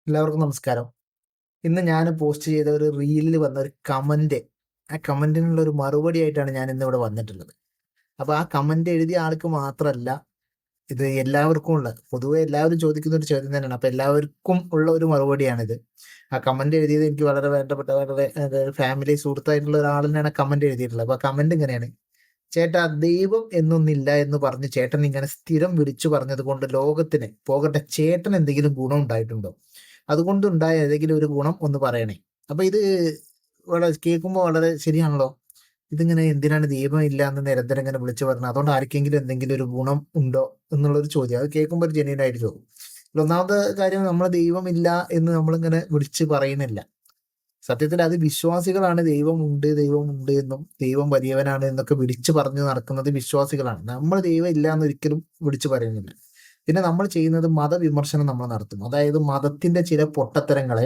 എല്ലാവർക്കും നമസ്കാരം. ഇന്ന് ഞാൻ പോസ്റ്റ് ചെയ്ത ഒരു റീലിൽ വന്ന ഒരു കമന്റ്, ആ കമന്റിനുള്ള ഒരു മറുപടി ആയിട്ടാണ് ഞാൻ ഇന്നിവിടെ വന്നിട്ടുള്ളത്. അപ്പൊ ആ കമന്റ് എഴുതിയ ആൾക്ക് മാത്രമല്ല, ഇത് എല്ലാവർക്കും ഉള്ള, പൊതുവെ എല്ലാവരും ചോദിക്കുന്ന ഒരു ചോദ്യം തന്നെയാണ്. അപ്പൊ എല്ലാവർക്കും ഉള്ള ഒരു മറുപടിയാണിത്. ആ കമന്റ് എഴുതിയത് എനിക്ക് വളരെ വേണ്ടപ്പെട്ട, വളരെ ഫാമിലി സുഹൃത്തായിട്ടുള്ള ഒരാളിനാണ് കമന്റ് എഴുതിയിട്ടുള്ളത്. അപ്പൊ കമന്റ് ഇങ്ങനെയാണ്: ചേട്ടാ, ദൈവം എന്നൊന്നില്ല എന്ന് പറഞ്ഞ് ചേട്ടൻ ഇങ്ങനെ സ്ഥിരം വിളിച്ചു പറഞ്ഞത് കൊണ്ട് ലോകത്തിന് പോകട്ടെ, ചേട്ടൻ എന്തെങ്കിലും ഗുണം ഉണ്ടായിട്ടുണ്ടോ? അതുകൊണ്ടുണ്ടായ ഏതെങ്കിലും ഒരു ഗുണം ഒന്ന് പറയണേ. അപ്പൊ ഇത് വളരെ കേൾക്കുമ്പോൾ വളരെ ശരിയാണല്ലോ. ഇതിങ്ങനെ എന്തിനാണ് ദൈവം ഇല്ല എന്ന് നിരന്തരം ഇങ്ങനെ വിളിച്ചു പറഞ്ഞത്? അതുകൊണ്ട് ആർക്കെങ്കിലും എന്തെങ്കിലും ഒരു ഗുണം ഉണ്ടോ എന്നുള്ളൊരു ചോദ്യം. അത് കേൾക്കുമ്പോൾ ഒരു ജെന്യൂൻ ആയിട്ട് തോന്നും. ഒന്നാമത്തെ കാര്യം, നമ്മൾ ദൈവം ഇല്ല എന്ന് നമ്മളിങ്ങനെ വിളിച്ച് പറയുന്നില്ല. സത്യത്തിൽ അത് വിശ്വാസികളാണ് ദൈവം ഉണ്ട്, ദൈവം ഉണ്ട് എന്നും ദൈവം വലിയവനാണ് എന്നൊക്കെ വിളിച്ചു പറഞ്ഞു നടക്കുന്നത് വിശ്വാസികളാണ്. നമ്മൾ ദൈവം ഇല്ല എന്ന് ഒരിക്കലും വിളിച്ചു പറയുന്നില്ല. പിന്നെ നമ്മൾ ചെയ്യുന്നത് മതവിമർശനം നമ്മൾ നടത്തും. അതായത് മതത്തിന്റെ ചില പൊട്ടത്തരങ്ങളെ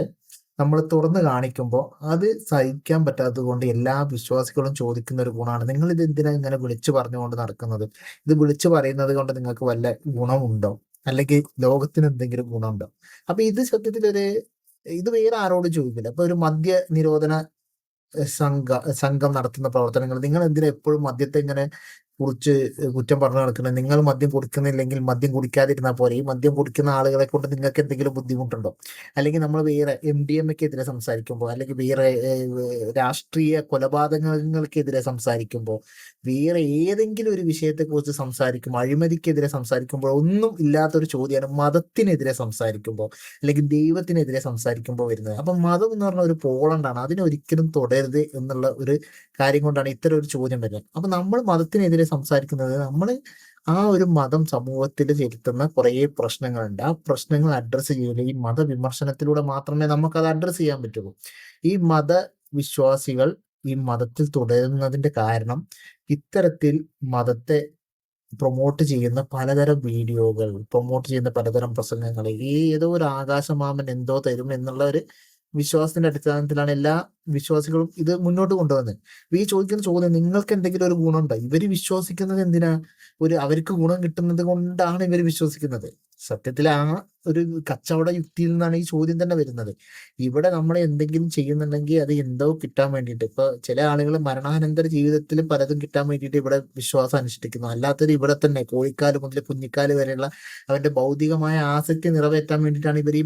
നമ്മൾ തുറന്നു കാണിക്കുമ്പോൾ അത് സഹിക്കാൻ പറ്റാത്തത് കൊണ്ട് എല്ലാ വിശ്വാസികളും ചോദിക്കുന്ന ഒരു ഗുണമാണ്: നിങ്ങൾ ഇത് എന്തിനാ ഇങ്ങനെ വിളിച്ചു പറഞ്ഞുകൊണ്ട് നടക്കുന്നത്? ഇത് വിളിച്ചു പറയുന്നത് കൊണ്ട് നിങ്ങൾക്ക് വല്ല ഗുണമുണ്ടോ? അല്ലെങ്കിൽ ലോകത്തിന് എന്തെങ്കിലും ഗുണമുണ്ടോ? അപ്പൊ ഇത് സത്യത്തിൽ ഇത് വേറെ ആരോടും ചോദിക്കില്ല. ഇപ്പൊ ഒരു മദ്യ നിരോധന സംഘം നടത്തുന്ന പ്രവർത്തനങ്ങൾ, നിങ്ങൾ എന്തിനാ എപ്പോഴും മദ്യത്തെ ഇങ്ങനെ കുറിച്ച് കുറ്റം പറഞ്ഞു നടക്കുന്നത്? നിങ്ങൾ മദ്യം കുടിക്കുന്നില്ലെങ്കിൽ മദ്യം കുടിക്കാതിരുന്നാൽ പോരെ. ഈ മദ്യം കുടിക്കുന്ന ആളുകളെ കൊണ്ട് നിങ്ങൾക്ക് എന്തെങ്കിലും ബുദ്ധിമുട്ടുണ്ടോ? അല്ലെങ്കിൽ നമ്മൾ വേറെ MDMA-ക്കെതിരെ സംസാരിക്കുമ്പോൾ, അല്ലെങ്കിൽ വേറെ രാഷ്ട്രീയ കൊലപാതകങ്ങൾക്കെതിരെ സംസാരിക്കുമ്പോൾ, വേറെ ഏതെങ്കിലും ഒരു വിഷയത്തെക്കുറിച്ച് സംസാരിക്കുമ്പോൾ, അഴിമതിക്കെതിരെ സംസാരിക്കുമ്പോൾ ഒന്നും ഇല്ലാത്തൊരു ചോദ്യമാണ് മതത്തിനെതിരെ സംസാരിക്കുമ്പോൾ അല്ലെങ്കിൽ ദൈവത്തിനെതിരെ സംസാരിക്കുമ്പോൾ വരുന്നത്. അപ്പൊ മതം എന്ന് പറഞ്ഞ ഒരു പോളണ്ടാണ്, അതിനെ ഒരിക്കലും തുടരുത് എന്നുള്ള ഒരു കാര്യം കൊണ്ടാണ് ഇത്തരം ഒരു ചോദ്യം വരുന്നത്. അപ്പൊ നമ്മൾ മതത്തിനെതിരെ സംസാരിക്കുന്നത്, നമ്മൾ ആ ഒരു മതം സമൂഹത്തിൽ ചെലുത്തുന്ന കുറേ പ്രശ്നങ്ങളുണ്ട്. ആ പ്രശ്നങ്ങൾ അഡ്രസ്സ് ചെയ്യില്ല. ഈ മതവിമർശനത്തിലൂടെ മാത്രമേ നമുക്കത് അഡ്രസ്സ് ചെയ്യാൻ പറ്റുള്ളൂ. ഈ മതവിശ്വാസികൾ ഈ മതത്തിൽ തുടരുന്നതിന്റെ കാരണം, ഇത്തരത്തിൽ മതത്തെ പ്രൊമോട്ട് ചെയ്യുന്ന പലതരം വീഡിയോകൾ, പ്രൊമോട്ട് ചെയ്യുന്ന പലതരം പ്രസംഗങ്ങൾ, ഏതോ ഒരു ആകാശമാമൻ എന്തോ തരും എന്നുള്ള ഒരു വിശ്വാസത്തിന്റെ അടിസ്ഥാനത്തിലാണ് എല്ലാ വിശ്വാസികളും ഇത് മുന്നോട്ട് കൊണ്ടുവന്നത്. ഈ ചോദിക്കുന്ന ചോദ്യം, നിങ്ങൾക്ക് എന്തെങ്കിലും ഒരു ഗുണമുണ്ടോ? ഇവര് വിശ്വസിക്കുന്നത് എന്തിനാ? അവർക്ക് ഗുണം കിട്ടുന്നത് കൊണ്ടാണ് ഇവർ വിശ്വസിക്കുന്നത്. സത്യത്തിൽ ആ ഒരു കച്ചവട യുക്തിയിൽ നിന്നാണ് ഈ ചോദ്യം തന്നെ വരുന്നത്. ഇവിടെ നമ്മൾ എന്തെങ്കിലും ചെയ്യുന്നുണ്ടെങ്കിൽ അത് എന്തോ കിട്ടാൻ വേണ്ടിയിട്ട്. ഇപ്പൊ ചില ആളുകൾ മരണാനന്തര ജീവിതത്തിൽ പലതും കിട്ടാൻ വേണ്ടിയിട്ട് ഇവിടെ വിശ്വാസം അനുഷ്ഠിക്കുന്നു. അല്ലാത്തവർ ഇവിടെ തന്നെ കോഴിക്കാല് മുതൽ കുഞ്ഞിക്കാല് വരെയുള്ള അവന്റെ ഭൗതികമായ ആസക്തി നിറവേറ്റാൻ വേണ്ടിയിട്ടാണ് ഇവർ ഈ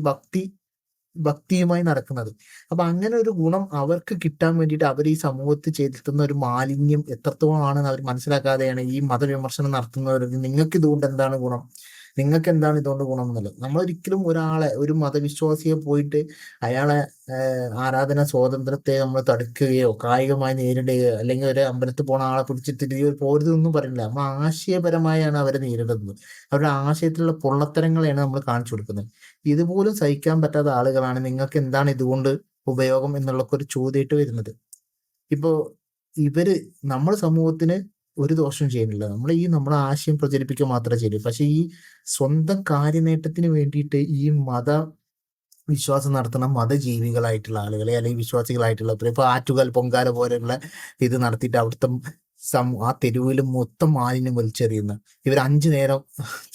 ഭക്തിയുമായി നടക്കുന്നത്. അപ്പൊ അങ്ങനെ ഒരു ഗുണം അവർക്ക് കിട്ടാൻ വേണ്ടിയിട്ട് അവർ ഈ സമൂഹത്തിൽ ചെലുത്തുന്ന ഒരു മാലിന്യം എത്രത്തോളം ആണെന്ന് അവർ മനസ്സിലാക്കാതെയാണ് ഈ മതവിമർശനം നടത്തുന്നവർ. നിങ്ങൾക്ക് ഇതുകൊണ്ട് എന്താണ് ഗുണം? നിങ്ങൾക്ക് എന്താണ് ഇതുകൊണ്ട് ഗുണം എന്നുള്ളത്. നമ്മൾ ഒരിക്കലും ഒരാളെ, ഒരു മതവിശ്വാസിയെ പോയിട്ട് അയാളെ ആരാധന സ്വാതന്ത്ര്യത്തെ നമ്മൾ തടുക്കുകയോ കായികമായി നേരിടുകയോ, അല്ലെങ്കിൽ ഒരു അമ്പലത്തിൽ പോണ ആളെ പിടിച്ചിട്ട് പോരുതൊന്നും പറയുന്നില്ല. നമ്മൾ ആശയപരമായാണ് അവരെ നേരിടുന്നത്. അവരുടെ ആശയത്തിലുള്ള പൊള്ളത്തരങ്ങളെയാണ് നമ്മൾ കാണിച്ചു കൊടുക്കുന്നത്. ഇതുപോലും സഹിക്കാൻ പറ്റാത്ത ആളുകളാണ് നിങ്ങൾക്ക് എന്താണ് ഇതുകൊണ്ട് ഉപയോഗം എന്നുള്ള ഒരു ചോദ്യമായിട്ട് വരുന്നത്. ഇപ്പോ ഇവര് നമ്മുടെ സമൂഹത്തിന് ഒരു ദോഷവും ചെയ്യുന്നില്ല. നമ്മുടെ ആശയം പ്രചരിപ്പിക്കുക മാത്രമേ ചെയ്യൂ. പക്ഷെ ഈ സ്വന്തം കാര്യനേട്ടത്തിന് വേണ്ടിയിട്ട് ഈ വിശ്വാസം നടത്തുന്ന മതജീവികളായിട്ടുള്ള ആളുകളെ, അല്ലെങ്കിൽ വിശ്വാസികളായിട്ടുള്ള ഇപ്പൊ ആറ്റുകാൽ പൊങ്കാല പോലെയുള്ള ഇത് നടത്തിയിട്ട് അവിടുത്തെ ആ തെരുവിൽ മൊത്തം മാലിന്യം വലിച്ചെറിയുന്ന ഇവർ 5 നേരം,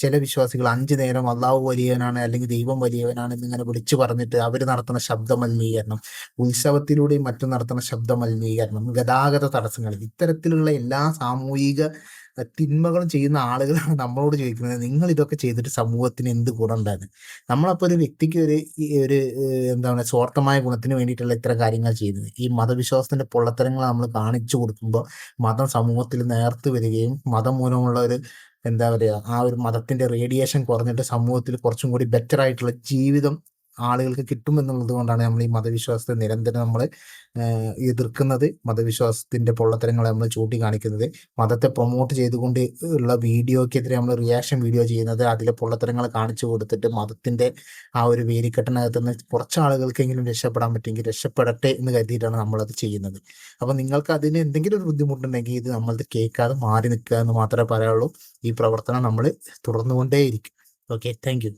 ചില വിശ്വാസികൾ 5 നേരം അള്ളാഹു വലിയവനാണ് അല്ലെങ്കിൽ ദൈവം വലിയവനാണ് എന്നിങ്ങനെ വിളിച്ചു പറഞ്ഞിട്ട് അവർ നടത്തുന്ന ശബ്ദ മലിനീകരണം, ഉത്സവത്തിലൂടെയും മറ്റും നടത്തുന്ന ശബ്ദ മലിനീകരണം, ഗതാഗത തടസ്സങ്ങൾ, ഇത്തരത്തിലുള്ള എല്ലാ സാമൂഹിക തിന്മകളും ചെയ്യുന്ന ആളുകളാണ് നമ്മളോട് ചോദിക്കുന്നത്, നിങ്ങൾ ഇതൊക്കെ ചെയ്തിട്ട് സമൂഹത്തിന് എന്ത് ഗുണം ഉണ്ടായിരുന്നു? നമ്മളപ്പോ ഒരു വ്യക്തിക്ക് ഒരു എന്താണ് സ്വാർത്ഥമായ ഗുണത്തിന് വേണ്ടിയിട്ടുള്ള ഇത്തരം കാര്യങ്ങൾ ചെയ്യുന്നത്. ഈ മതവിശ്വാസത്തിന്റെ പൊള്ളത്തരങ്ങൾ നമ്മൾ കാണിച്ചു കൊടുക്കുമ്പോൾ മതം സമൂഹത്തിൽ നേർത്തു വരികയും മതം മൂലമുള്ള ഒരു എന്താ പറയുക, ആ ഒരു മതത്തിന്റെ റേഡിയേഷൻ കുറഞ്ഞിട്ട് സമൂഹത്തിൽ കുറച്ചും കൂടി ബെറ്റർ ആയിട്ടുള്ള ജീവിതം ആളുകൾക്ക് കിട്ടുമെന്നുള്ളത് കൊണ്ടാണ് നമ്മൾ ഈ മതവിശ്വാസത്തെ നിരന്തരം നമ്മൾ എതിർക്കുന്നത്. മതവിശ്വാസത്തിന്റെ പൊള്ളത്തരങ്ങളെ നമ്മൾ ചൂണ്ടിക്കാണിക്കുന്നത്, മതത്തെ പ്രൊമോട്ട് ചെയ്തുകൊണ്ട് ഉള്ള വീഡിയോക്കെതിരെ നമ്മൾ റിയാക്ഷൻ വീഡിയോ ചെയ്യുന്നത്, അതിലെ പൊള്ളത്തരങ്ങൾ കാണിച്ചു കൊടുത്തിട്ട് മതത്തിന്റെ ആ ഒരു വേലിക്കെട്ടിനകത്ത് നിന്ന് കുറച്ച് ആളുകൾക്കെങ്കിലും രക്ഷപ്പെടാൻ പറ്റുമെങ്കിൽ രക്ഷപ്പെടട്ടെ എന്ന് കരുതിയിട്ടാണ് നമ്മളത് ചെയ്യുന്നത്. അപ്പൊ നിങ്ങൾക്ക് അതിന് എന്തെങ്കിലും ഒരു ബുദ്ധിമുട്ടുണ്ടെങ്കിൽ ഇത് നമ്മളത് കേൾക്കാതെ മാറി നിൽക്കുക എന്ന് മാത്രമേ പറയുള്ളൂ. ഈ പ്രവർത്തനം നമ്മൾ തുടർന്നുകൊണ്ടേയിരിക്കും. Okay, thank you.